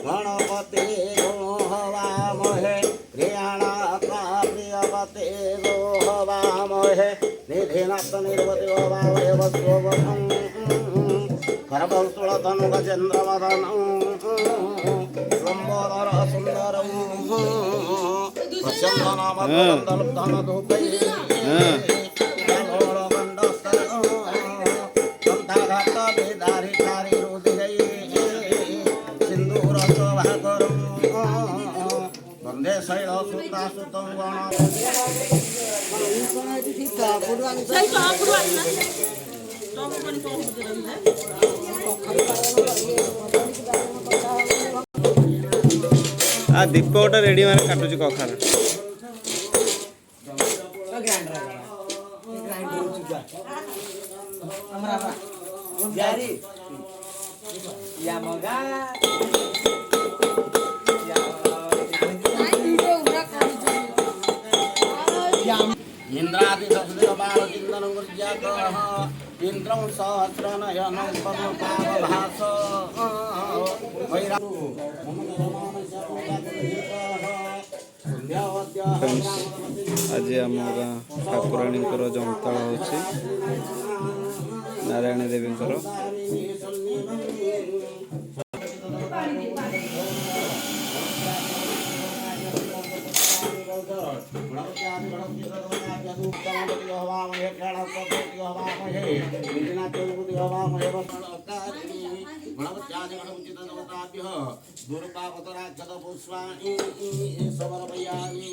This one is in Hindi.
गणपते हवामहे प्रियाणात्मा प्रियपते हवामहे निधिनाथ निर्वति हवामहे वस्ववनं करबलतुलतनु गजेन्द्रवदनं लम्बोदर सुन्दरं पश्यन्दनामदलब्धनदुपै दीप गोटे रेडी मैंने काटुची कखार इंद्रादि ससदेवारचिंतनं गुर्जातः इंद्रं सहस्रनयनं पद्मपावभास आज आम ठाकुराणी जमताल हो नारायण देवी दुर्पापतराक्षत पुष्पाणि समर्पयामि।